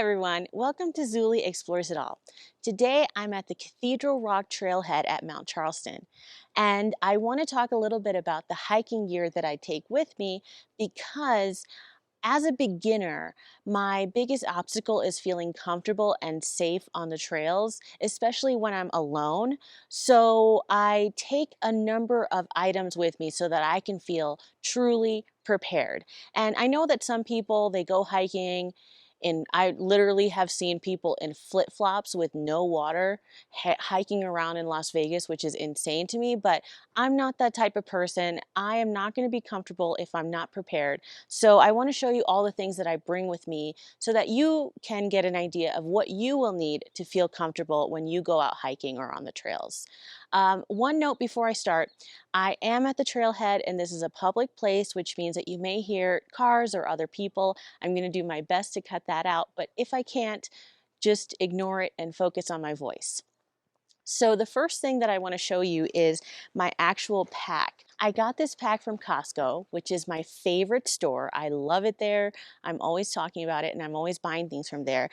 everyone, welcome to Zuli Explores It All. Today I'm at the Cathedral Rock Trailhead at Mount Charleston, and I want to talk a little bit about the hiking gear that I take with me because as a beginner, my biggest obstacle is feeling comfortable and safe on the trails, especially when I'm alone. So I take a number of items with me so that I can feel truly prepared. And I know that some people, they go hiking and I literally have seen people in flip-flops with no water hiking around in Las Vegas, which is insane to me, but I'm not that type of person. I am not going to be comfortable if I'm not prepared. So I want to show you all the things that I bring with me so that you can get an idea of what you will need to feel comfortable when you go out hiking or on the trails. One note before I start, I am at the trailhead and this is a public place, which means that you may hear cars or other people. I'm going to do my best to cut that out, but if I can't, just ignore it and focus on my voice. So the first thing that I want to show you is my actual pack. I got this pack from Costco, which is my favorite store. I love it there. I'm always talking about it and I'm always buying things from there.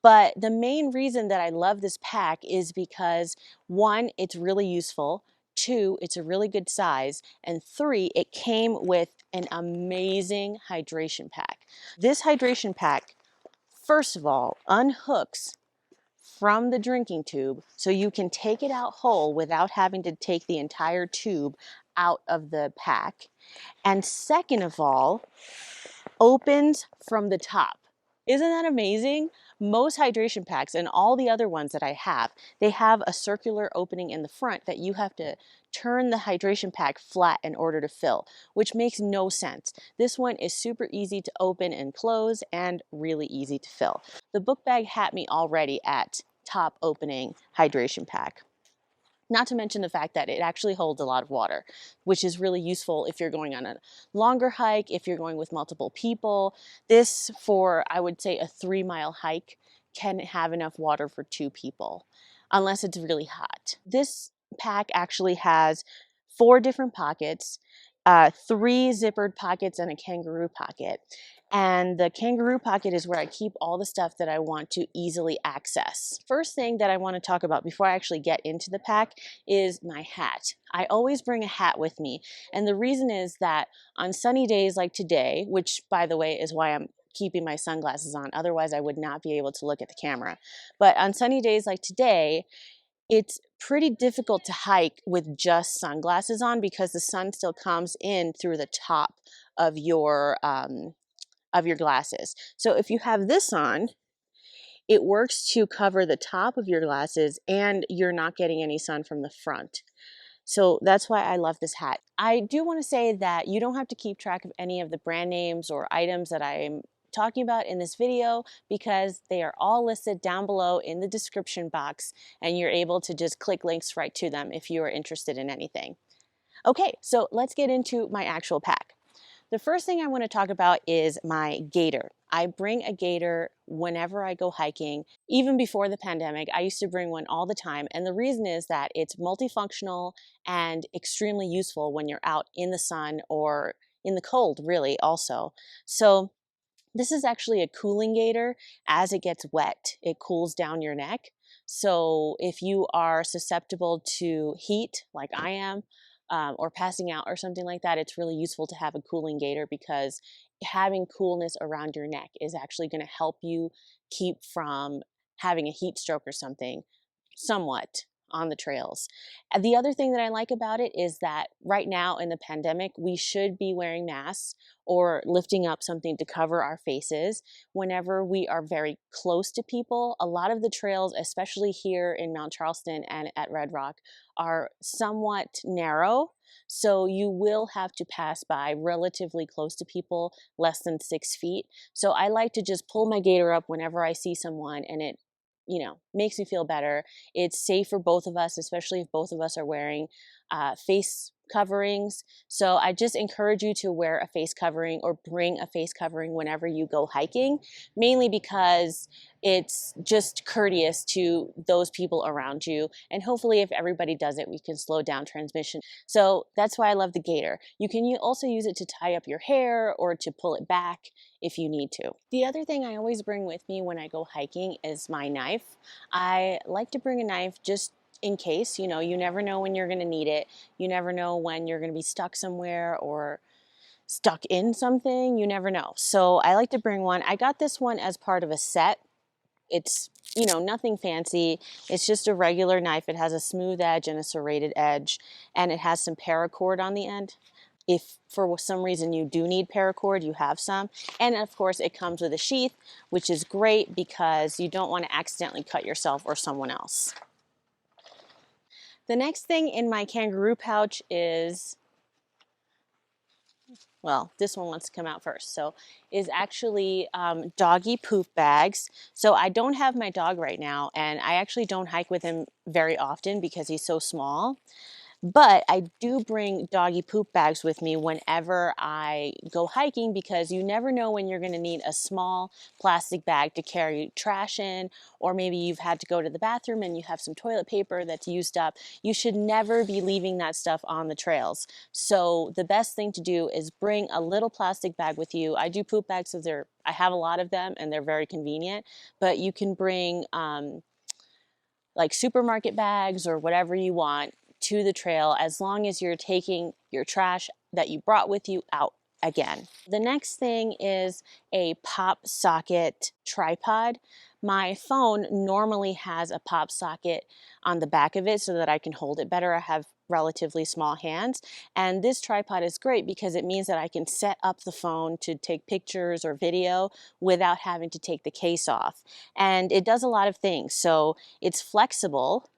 But the main reason that I love this pack is because one, it's really useful. Two, it's a really good size. And three, it came with an amazing hydration pack. This hydration pack, first of all, unhooks from the drinking tube so you can take it out whole without having to take the entire tube out of the pack. And second of all, opens from the top. Isn't that amazing? Most hydration packs and all the other ones that I have, they have a circular opening in the front that you have to turn the hydration pack flat in order to fill, which makes no sense. This one is super easy to open and close and really easy to fill. The book bag had me already at top opening hydration pack. Not to mention the fact that it actually holds a lot of water, which is really useful if you're going on a longer hike, if you're going with multiple people. This, for I would say a 3-mile hike, can have enough water for 2 people, unless it's really hot. This pack actually has 4 different pockets, 3 zippered pockets and a kangaroo pocket. And the kangaroo pocket is where I keep all the stuff that I want to easily access. First thing that I want to talk about before I actually get into the pack is my hat. I always bring a hat with me. And the reason is that on sunny days like today, which by the way is why I'm keeping my sunglasses on, otherwise I would not be able to look at the camera. But on sunny days like today, it's pretty difficult to hike with just sunglasses on because the sun still comes in through the top of your glasses. So if you have this on, it works to cover the top of your glasses and you're not getting any sun from the front. So that's why I love this hat. I do want to say that you don't have to keep track of any of the brand names or items that I'm talking about in this video because they are all listed down below in the description box and you're able to just click links right to them if you are interested in anything. Okay, so let's get into my actual pack. The first thing I want to talk about is my Gator. I bring a Gator whenever I go hiking. Even before the pandemic, I used to bring one all the time. And the reason is that it's multifunctional and extremely useful when you're out in the sun or in the cold, really, also. So this is actually a cooling Gator. As it gets wet, it cools down your neck. So if you are susceptible to heat, like I am, or passing out or something like that, it's really useful to have a cooling Gator because having coolness around your neck is actually going to help you keep from having a heat stroke or something somewhat on the trails. The other thing that I like about it is that right now in the pandemic, we should be wearing masks or lifting up something to cover our faces whenever we are very close to people. A lot of the trails, especially here in Mount Charleston and at Red Rock, are somewhat narrow. So you will have to pass by relatively close to people, less than 6 feet. So I like to just pull my Gator up whenever I see someone and it makes me feel better. It's safe for both of us, especially if both of us are wearing face coverings. So I just encourage you to wear a face covering or bring a face covering whenever you go hiking, mainly because it's just courteous to those people around you. And hopefully if everybody does it, we can slow down transmission. So that's why I love the Gator. You can also use it to tie up your hair or to pull it back if you need to. The other thing I always bring with me when I go hiking is my knife. I like to bring a knife just in case. You never know when you're going to need it. You never know when you're going to be stuck somewhere or stuck in something. You never know. So I like to bring one. I got this one as part of a set. It's, nothing fancy. It's just a regular knife. It has a smooth edge and a serrated edge, and it has some paracord on the end. If for some reason you do need paracord, you have some. And of course it comes with a sheath, which is great because you don't want to accidentally cut yourself or someone else. The next thing in my kangaroo pouch is, well, this one wants to come out first. So is actually doggy poop bags. So I don't have my dog right now, and I actually don't hike with him very often because he's so small. But I do bring doggy poop bags with me whenever I go hiking because you never know when you're going to need a small plastic bag to carry trash in, or maybe you've had to go to the bathroom and you have some toilet paper that's used up. You should never be leaving that stuff on the trails. So the best thing to do is bring a little plastic bag with you. I do poop bags, so I have a lot of them and they're very convenient, but you can bring like supermarket bags or whatever you want to the trail, as long as you're taking your trash that you brought with you out again. The next thing is a pop socket tripod. My phone normally has a pop socket on the back of it so that I can hold it better. I have relatively small hands, and this tripod is great because it means that I can set up the phone to take pictures or video without having to take the case off. And it does a lot of things. So it's flexible,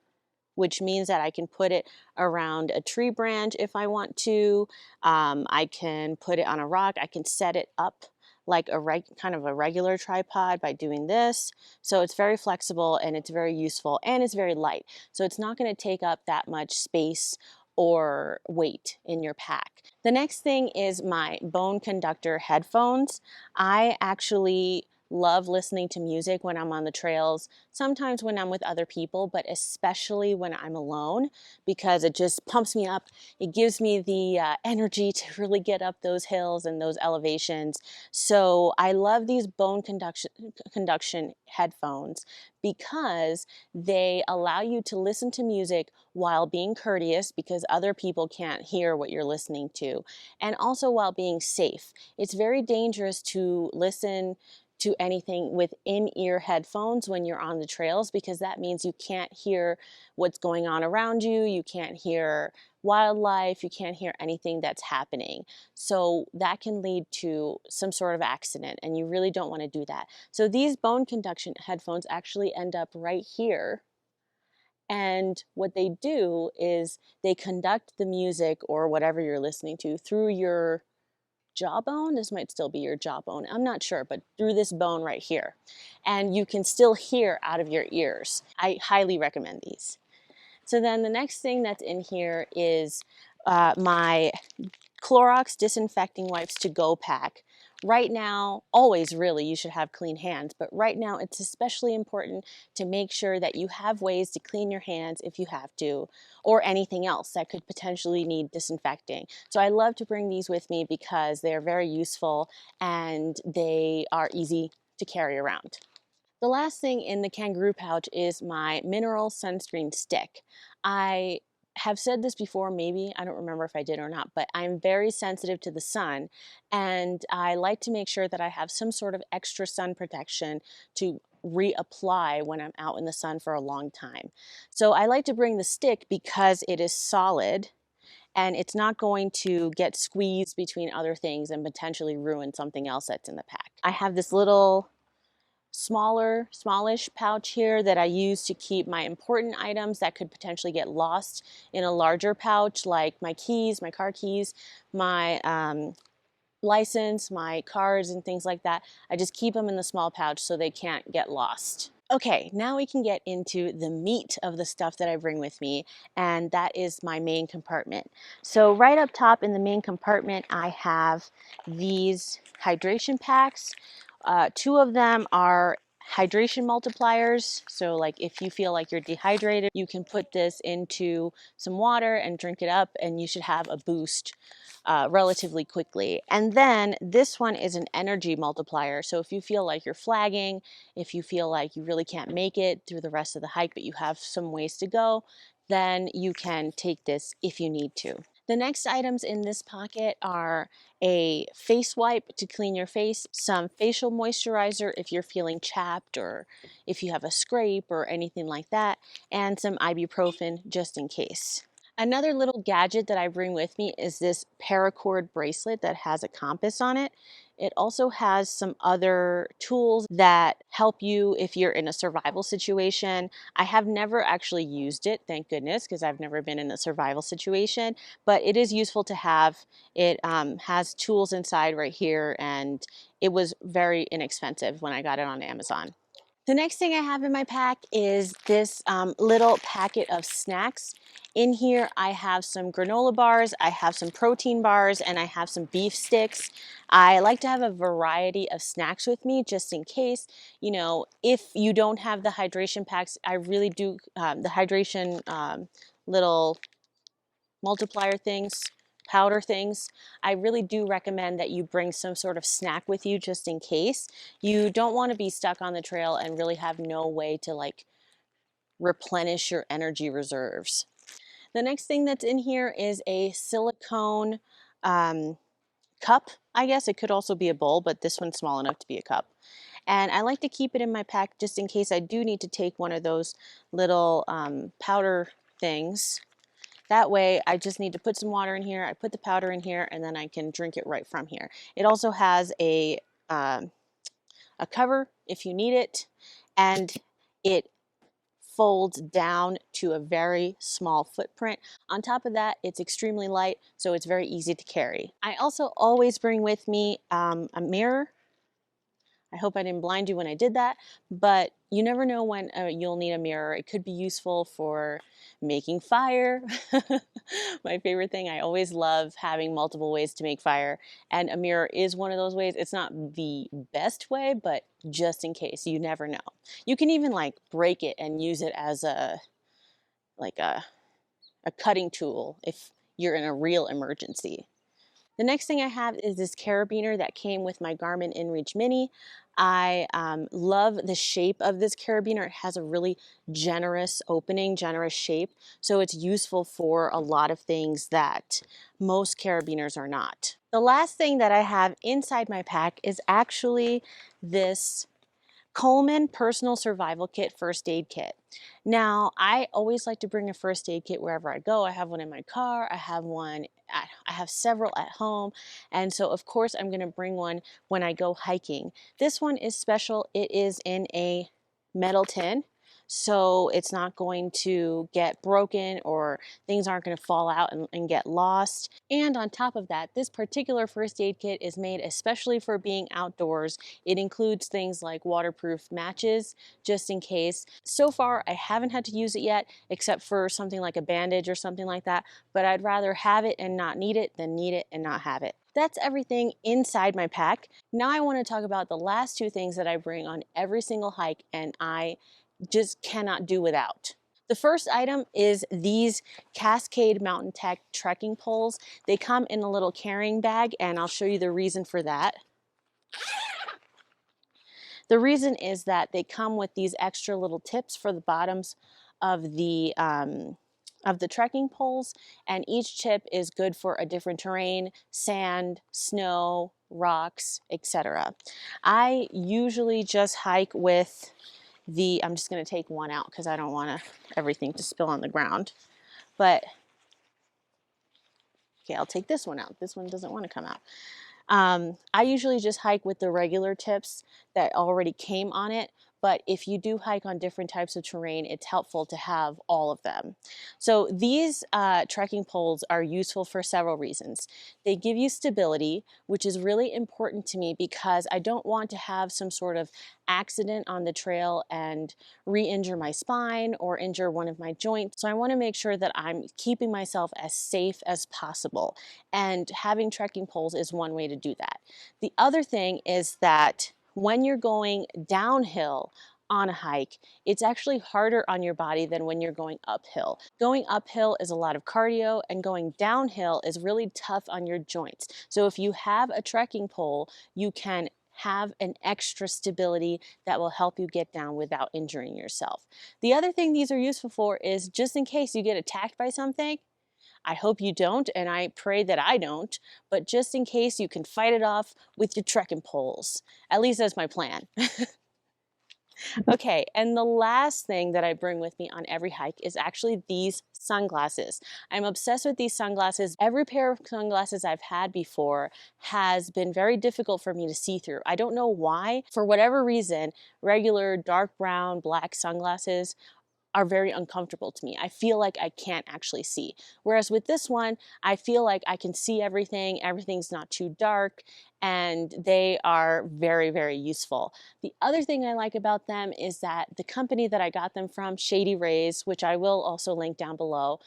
which means that I can put it around a tree branch if I want to. I can put it on a rock. I can set it up like kind of a regular tripod by doing this. So it's very flexible and it's very useful and it's very light. So it's not going to take up that much space or weight in your pack. The next thing is my bone conductor headphones. I actually love listening to music when I'm on the trails, sometimes when I'm with other people, but especially when I'm alone because it just pumps me up. It gives me the energy to really get up those hills and those elevations. So I love these bone conduction headphones because they allow you to listen to music while being courteous because other people can't hear what you're listening to, and also while being safe. It's very dangerous to listen to anything with in-ear headphones when you're on the trails because that means you can't hear what's going on around you, you can't hear wildlife, you can't hear anything that's happening. So that can lead to some sort of accident, and you really don't want to do that. So these bone conduction headphones actually end up right here, and what they do is they conduct the music or whatever you're listening to through your jawbone. This might still be your jawbone, I'm not sure, but through this bone right here. And you can still hear out of your ears. I highly recommend these. So then the next thing that's in here is my Clorox disinfecting wipes to go pack. Right now, always really, you should have clean hands, but right now it's especially important to make sure that you have ways to clean your hands if you have to, or anything else that could potentially need disinfecting. So I love to bring these with me because they're very useful and they are easy to carry around. The last thing in the kangaroo pouch is my mineral sunscreen stick. I have said this before, maybe, I don't remember if I did or not, but I'm very sensitive to the sun, and I like to make sure that I have some sort of extra sun protection to reapply when I'm out in the sun for a long time. So I like to bring the stick because it is solid and it's not going to get squeezed between other things and potentially ruin something else that's in the pack. I have this little smallish pouch here that I use to keep my important items that could potentially get lost in a larger pouch, like my keys, my car keys, my license, my cards, and things like that. I just keep them in the small pouch so they can't get lost. Okay, now we can get into the meat of the stuff that I bring with me, and that is my main compartment. So right up top in the main compartment, I have these hydration packs. Two of them are hydration multipliers. So like if you feel like you're dehydrated, you can put this into some water and drink it up, and you should have a boost relatively quickly. And then this one is an energy multiplier. So if you feel like you're flagging, if you feel like you really can't make it through the rest of the hike, but you have some ways to go, then you can take this if you need to. The next items in this pocket are a face wipe to clean your face, some facial moisturizer if you're feeling chapped or if you have a scrape or anything like that, and some ibuprofen just in case. Another little gadget that I bring with me is this paracord bracelet that has a compass on it. It also has some other tools that help you if you're in a survival situation. I have never actually used it, thank goodness, because I've never been in a survival situation, but it is useful to have. It has tools inside right here, and it was very inexpensive when I got it on Amazon. The next thing I have in my pack is this little packet of snacks. In here, I have some granola bars, I have some protein bars, and I have some beef sticks. I like to have a variety of snacks with me just in case. You know, if you don't have the hydration packs, I really do, the hydration little multiplier things, powder things, I really do recommend that you bring some sort of snack with you just in case. You don't want to be stuck on the trail and really have no way to like replenish your energy reserves. The next thing that's in here is a silicone cup, I guess. It could also be a bowl, but this one's small enough to be a cup. And I like to keep it in my pack just in case I do need to take one of those little powder things. That way, I just need to put some water in here, I put the powder in here, and then I can drink it right from here. It also has a cover if you need it, and it folds down to a very small footprint. On top of that, it's extremely light, so it's very easy to carry. I also always bring with me a mirror. I hope I didn't blind you when I did that, but you never know when you'll need a mirror. It could be useful for making fire. My favorite thing, I always love having multiple ways to make fire, and a mirror is one of those ways. It's not the best way, but just in case, you never know. You can even like break it and use it as like a cutting tool if you're in a real emergency. The next thing I have is this carabiner that came with my Garmin InReach Mini. I love the shape of this carabiner. It has a really generous opening, generous shape, so it's useful for a lot of things that most carabiners are not. The last thing that I have inside my pack is actually this Coleman Personal Survival Kit First Aid Kit. Now, I always like to bring a first aid kit wherever I go. I have one in my car, I have several at home, and so of course I'm going to bring one when I go hiking. This one is special. It is in a metal tin, so it's not going to get broken or things aren't going to fall out and get lost. And on top of that, this particular first aid kit is made especially for being outdoors. It includes things like waterproof matches, just in case. So far, I haven't had to use it yet, except for something like a bandage or something like that, but I'd rather have it and not need it than need it and not have it. That's everything inside my pack. Now I want to talk about the last two things that I bring on every single hike and I just cannot do without. The first item is these Cascade Mountain Tech trekking poles. They come in a little carrying bag, and I'll show you the reason for that. The reason is that they come with these extra little tips for the bottoms of the trekking poles, and each tip is good for a different terrain: sand, snow, rocks, etc. I usually just hike with I'm just going to take one out because I don't want everything to spill on the ground. But, okay, I'll take this one out. This one doesn't want to come out. I usually just hike with the regular tips that already came on it, but if you do hike on different types of terrain, it's helpful to have all of them. So these trekking poles are useful for several reasons. They give you stability, which is really important to me because I don't want to have some sort of accident on the trail and re-injure my spine or injure one of my joints. So I want to make sure that I'm keeping myself as safe as possible. And having trekking poles is one way to do that. The other thing is that when you're going downhill on a hike, it's actually harder on your body than when you're going uphill. Going uphill is a lot of cardio, and going downhill is really tough on your joints. So if you have a trekking pole, you can have an extra stability that will help you get down without injuring yourself. The other thing these are useful for is just in case you get attacked by something. I hope you don't, and I pray that I don't, but just in case, you can fight it off with your trekking poles. At least that's my plan. Okay, and the last thing that I bring with me on every hike is actually these sunglasses. I'm obsessed with these sunglasses. Every pair of sunglasses I've had before has been very difficult for me to see through. I don't know why. For whatever reason, regular dark brown, black sunglasses are very uncomfortable to me. I feel like I can't actually see. Whereas with this one, I feel like I can see everything, everything's not too dark, and they are very, very useful. The other thing I like about them is that the company that I got them from, Shady Rays, which I will also link down below,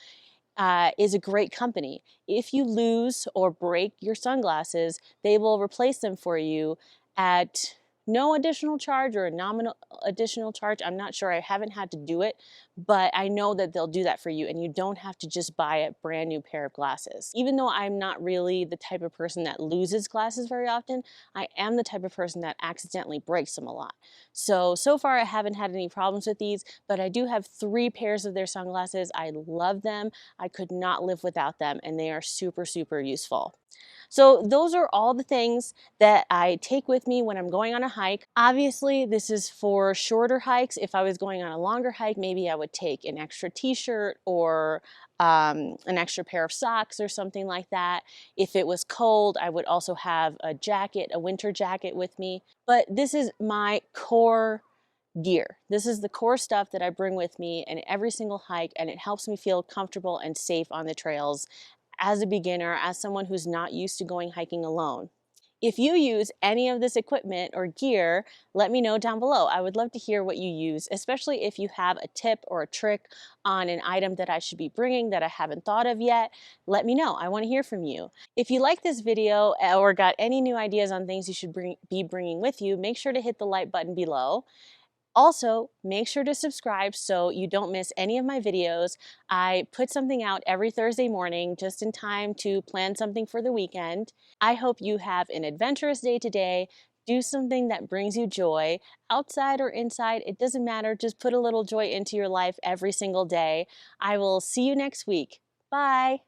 is a great company. If you lose or break your sunglasses, they will replace them for you at no additional charge or a nominal additional charge. I'm not sure, I haven't had to do it, but I know that they'll do that for you and you don't have to just buy a brand new pair of glasses. Even though I'm not really the type of person that loses glasses very often, I am the type of person that accidentally breaks them a lot. So far I haven't had any problems with these, but I do have 3 pairs of their sunglasses. I love them. I could not live without them, and they are super, super useful. So those are all the things that I take with me when I'm going on a hike. Obviously, this is for shorter hikes. If I was going on a longer hike, maybe I would take an extra t-shirt or an extra pair of socks or something like that. If it was cold, I would also have a jacket, a winter jacket with me. But this is my core gear. This is the core stuff that I bring with me in every single hike, and it helps me feel comfortable and safe on the trails as a beginner, as someone who's not used to going hiking alone. If you use any of this equipment or gear, let me know down below. I would love to hear what you use, especially if you have a tip or a trick on an item that I should be bringing that I haven't thought of yet. Let me know. I want to hear from you. If you like this video or got any new ideas on things you should be bringing with you, make sure to hit the like button below. Also, make sure to subscribe so you don't miss any of my videos. I put something out every Thursday morning just in time to plan something for the weekend. I hope you have an adventurous day today. Do something that brings you joy, outside or inside, it doesn't matter. Just put a little joy into your life every single day. I will see you next week. Bye.